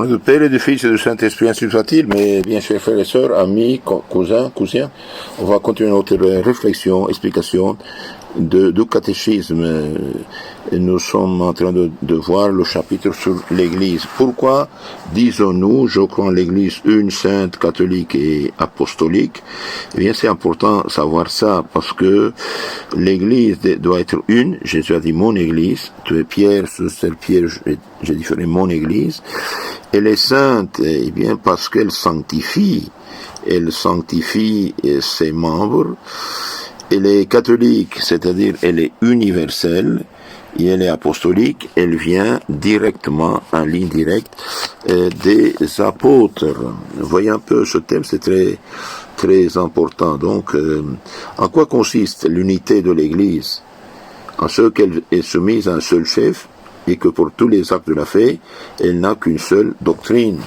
Au nom du Père et du Fils et du Saint-Esprit, ainsi soit-il. Mais bien chers frères et sœurs, amis, cousins, on va continuer notre réflexion, explication du catéchisme. Nous sommes en train de voir le chapitre sur l'Église. Pourquoi disons-nous, je crois en l'Église une, sainte, catholique et apostolique? Eh bien, c'est important de savoir ça, parce que l'Église doit être une. Jésus a dit mon Église. Tu es Pierre, c'est Pierre, j'ai différé mon Église. Elle est sainte, eh bien, parce qu'elle sanctifie ses membres. Elle est catholique, c'est-à-dire elle est universelle, et elle est apostolique, elle vient directement, en ligne directe, des apôtres. Voyez un peu ce thème, c'est très, très important. Donc, en quoi consiste l'unité de l'Église? En ce qu'elle est soumise à un seul chef, et que pour tous les actes de la foi, elle n'a qu'une seule doctrine.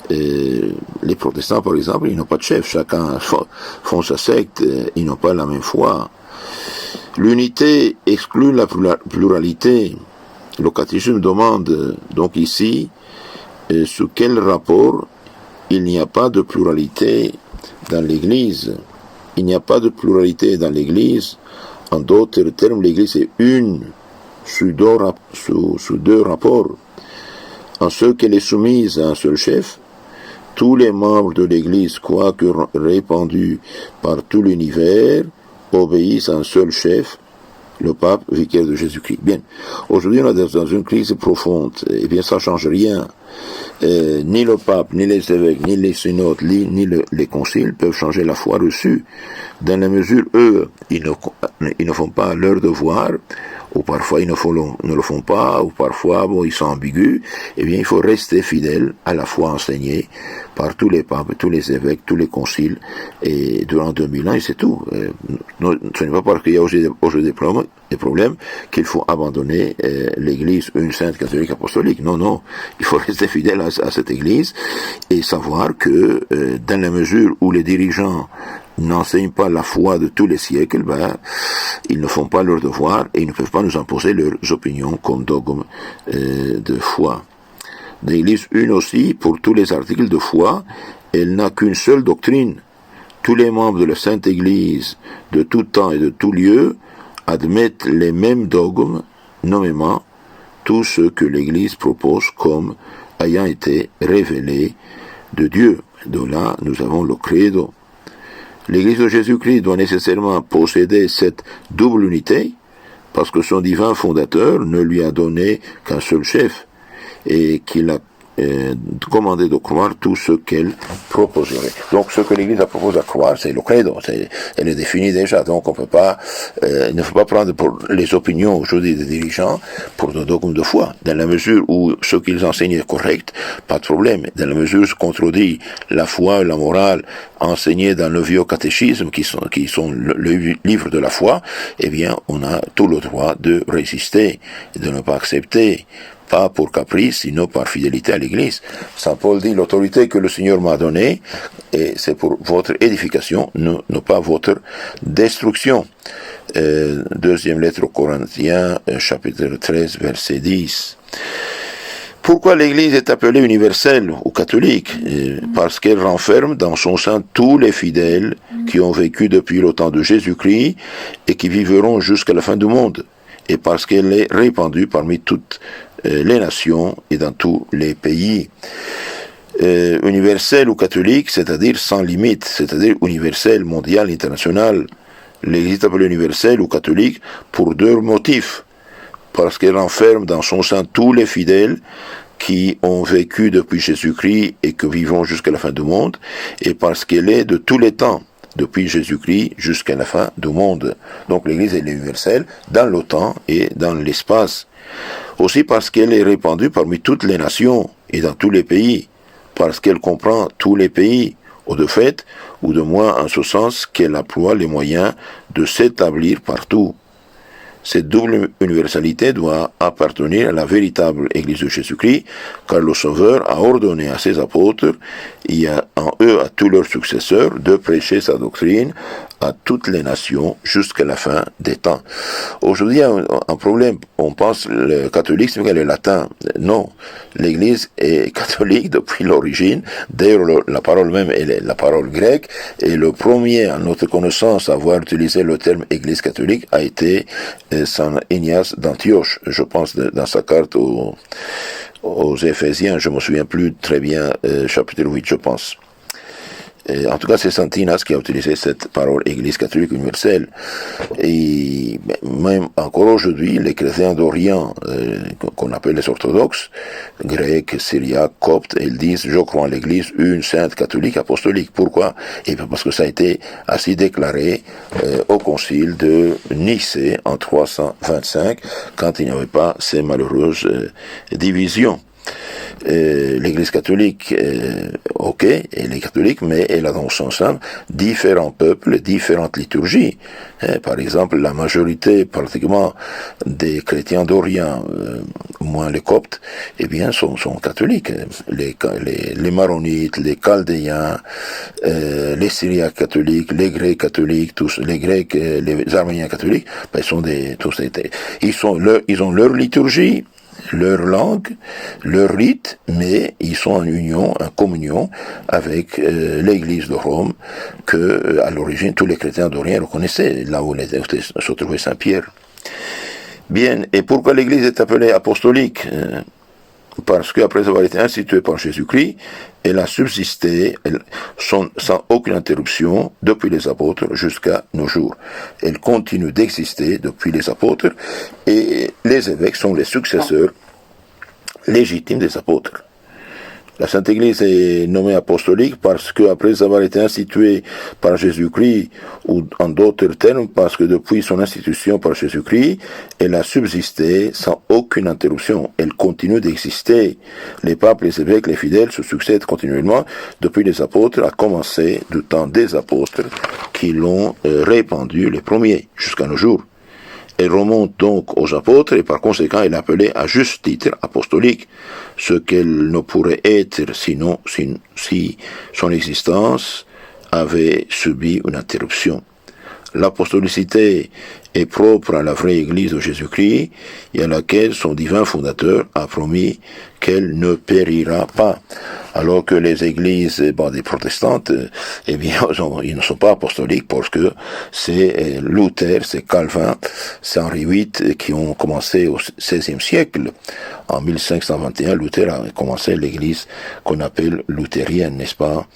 Les protestants, par exemple, ils n'ont pas de chef, chacun font sa secte, ils n'ont pas la même foi. L'unité exclut la pluralité. Le catéchisme demande donc ici sous quel rapport il n'y a pas de pluralité dans l'Église. Il n'y a pas de pluralité dans l'Église. En d'autres termes, l'Église est une sous deux rapports. En ce qu'elle est soumise à un seul chef, tous les membres de l'Église, quoique répandus par tout l'univers, obéissent à un seul chef, le pape, vicaire de Jésus-Christ. Bien, aujourd'hui on est dans une crise profonde, et bien ça ne change rien. Ni le pape, ni les évêques, ni les synodes, ni les conciles peuvent changer la foi reçue, dans la mesure eux, ils ne font pas leur devoir, ou parfois ils ne le font pas, ou parfois ils sont ambigus. Eh bien, il faut rester fidèle à la foi enseignée par tous les papes, tous les évêques, tous les conciles, et durant 2000 ans, et c'est tout. Ce n'est pas parce qu'il y a aujourd'hui des problèmes qu'il faut abandonner l'Église, une sainte catholique apostolique. Non, il faut rester fidèle à cette Église et savoir que dans la mesure où les dirigeants n'enseignent pas la foi de tous les siècles, ils ne font pas leur devoir et ils ne peuvent pas nous imposer leurs opinions comme dogme de foi. L'Église une aussi, pour tous les articles de foi, elle n'a qu'une seule doctrine. Tous les membres de la Sainte Église, de tout temps et de tout lieu, admettent les mêmes dogmes, nommément tout ce que l'Église propose comme ayant été révélé de Dieu. De là, nous avons le credo. L'Église de Jésus-Christ doit nécessairement posséder cette double unité, parce que son divin fondateur ne lui a donné qu'un seul chef, et qu'il a commandé de croire tout ce qu'elle proposerait. Donc ce que l'Église a proposé à croire, c'est le credo, elle est définie déjà, donc on peut pas, il ne faut pas prendre pour les opinions aujourd'hui des dirigeants pour des dogmes de foi. Dans la mesure où ce qu'ils enseignent est correct, pas de problème. Dans la mesure où ce contredit la foi et la morale enseignés dans le vieux catéchisme, qui sont le livre de la foi, eh bien on a tout le droit de résister et de ne pas accepter. Pas pour caprice, sinon par fidélité à l'Église. Saint Paul dit, l'autorité que le Seigneur m'a donnée, et c'est pour votre édification, non pas votre destruction. Deuxième lettre aux Corinthiens, chapitre 13, verset 10. Pourquoi l'Église est appelée universelle ou catholique? Parce qu'elle renferme dans son sein tous les fidèles qui ont vécu depuis le temps de Jésus-Christ et qui vivront jusqu'à la fin du monde. Et parce qu'elle est répandue parmi toutes les nations et dans tous les pays. Universel ou catholique, c'est-à-dire sans limite, c'est-à-dire universel, mondial, international. L'Église est appelée universelle ou catholique pour deux motifs. Parce qu'elle renferme dans son sein tous les fidèles qui ont vécu depuis Jésus-Christ et que vivront jusqu'à la fin du monde, et parce qu'elle est de tous les temps, depuis Jésus-Christ jusqu'à la fin du monde. Donc l'Église est universelle dans le temps et dans l'espace. Aussi parce qu'elle est répandue parmi toutes les nations et dans tous les pays, parce qu'elle comprend tous les pays, ou de fait, ou de moins en ce sens qu'elle emploie les moyens de s'établir partout. Cette double universalité doit appartenir à la véritable Église de Jésus-Christ, car le Sauveur a ordonné à ses apôtres et en eux à tous leurs successeurs de prêcher sa doctrine à toutes les nations jusqu'à la fin des temps. Aujourd'hui, il y a un problème. On pense le catholique, c'est le latin. Non. L'Église est catholique depuis l'origine. D'ailleurs, la parole même est la parole grecque. Et le premier, à notre connaissance, à avoir utilisé le terme Église catholique a été Saint Ignace d'Antioche. Je pense dans sa carte aux Éphésiens, je me souviens plus très bien, chapitre 8, je pense. En tout cas, c'est Saint Ignace qui a utilisé cette parole Église catholique universelle. Et même encore aujourd'hui, les chrétiens d'Orient, qu'on appelle les orthodoxes, grecs, syriaques, coptes, ils disent « Je crois en l'Église, une sainte catholique apostolique ». Pourquoi? Et parce que ça a été ainsi déclaré au concile de Nicée en 325, quand il n'y avait pas ces malheureuses divisions. L'Église catholique, ok, elle est catholique, mais elle a dans son sein différents peuples, différentes liturgies. Par exemple, la majorité, pratiquement, des chrétiens d'Orient, moins les coptes, eh bien, sont catholiques. Les maronites, les chaldéens, les syriaques catholiques, les grecs catholiques, tous les grecs, les arméniens catholiques, ben, ils ont leur liturgie, leur langue, leur rite, mais ils sont en union, en communion avec l'Église de Rome que, à l'origine, tous les chrétiens d'Orient reconnaissaient, là où se trouvait Saint-Pierre. Bien, et pourquoi l'Église est appelée apostolique? Parce qu'après avoir été instituée par Jésus-Christ, elle a subsisté sans aucune interruption depuis les apôtres jusqu'à nos jours. Elle continue d'exister depuis les apôtres et les évêques sont les successeurs légitimes des apôtres. La Sainte Église est nommée apostolique parce qu'après avoir été instituée par Jésus-Christ, ou en d'autres termes, parce que depuis son institution par Jésus-Christ, elle a subsisté sans aucune interruption. Elle continue d'exister. Les papes, les évêques, les fidèles se succèdent continuellement depuis les apôtres, à commencer du temps des apôtres qui l'ont répandu les premiers, jusqu'à nos jours. Elle remonte donc aux apôtres et par conséquent elle est appelée à juste titre apostolique, ce qu'elle ne pourrait être sinon si son existence avait subi une interruption. L'apostolicité est propre à la vraie Église de Jésus-Christ et à laquelle son divin fondateur a promis qu'elle ne périra pas. Alors que les églises des protestantes, eh bien, ils ne sont pas apostoliques parce que c'est Luther, c'est Calvin, c'est Henri VIII qui ont commencé au XVIe siècle. En 1521, Luther a commencé l'église qu'on appelle luthérienne, n'est-ce pas?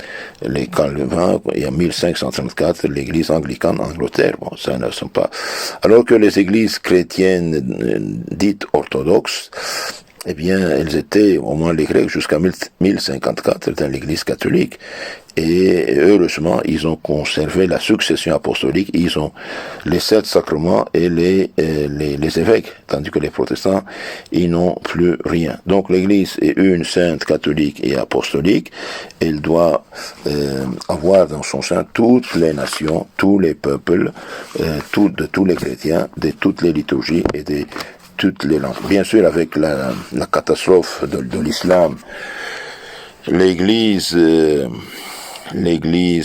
Les Calvins, et en 1534, l'église anglicane en Angleterre. Bon, ça ne sont pas. Alors que les églises chrétiennes dites orthodoxes, eh bien, elles étaient, au moins les Grecs, jusqu'à 1054 dans l'Église catholique. Et heureusement, ils ont conservé la succession apostolique. Ils ont les 7 sacrements et les évêques, tandis que les protestants, ils n'ont plus rien. Donc l'Église est une sainte catholique et apostolique. Elle doit avoir dans son sein toutes les nations, tous les peuples, de tous les chrétiens, de toutes les liturgies et de toutes les langues. Bien sûr, avec la catastrophe de l'islam, l'Église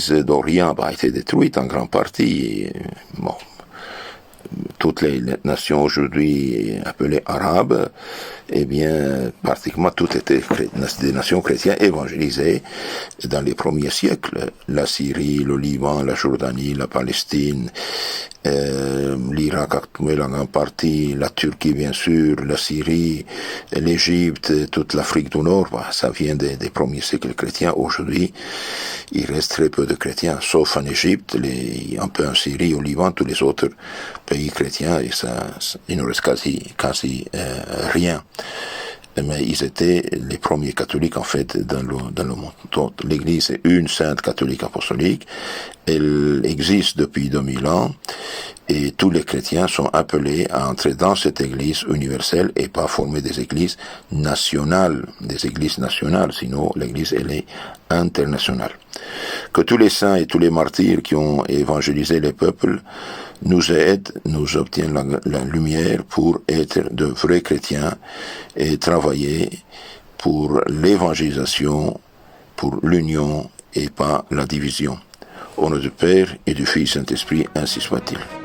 d'Orient a été détruite en grande partie. Bon, toutes les nations aujourd'hui appelées arabes, eh bien, pratiquement toutes étaient des nations chrétiennes évangélisées dans les premiers siècles. La Syrie, le Liban, la Jordanie, la Palestine, l'Irak actuel en grande partie, la Turquie bien sûr, la Syrie, l'Égypte, toute l'Afrique du Nord, ça vient des premiers siècles chrétiens. Aujourd'hui, il reste très peu de chrétiens, sauf en Égypte, un peu en Syrie, au Liban, tous les autres pays chrétiens, et il ne reste quasi rien. Mais ils étaient les premiers catholiques en fait dans le monde. Donc, l'Église est une sainte catholique apostolique. Elle existe depuis 2000 ans et tous les chrétiens sont appelés à entrer dans cette Église universelle et pas former des églises nationales, sinon l'Église elle est internationale. Que tous les saints et tous les martyrs qui ont évangélisé les peuples nous aident, nous obtiennent la lumière pour être de vrais chrétiens et travailler pour l'évangélisation, pour l'union et pas la division. Au nom du Père et du Fils Saint-Esprit, ainsi soit-il.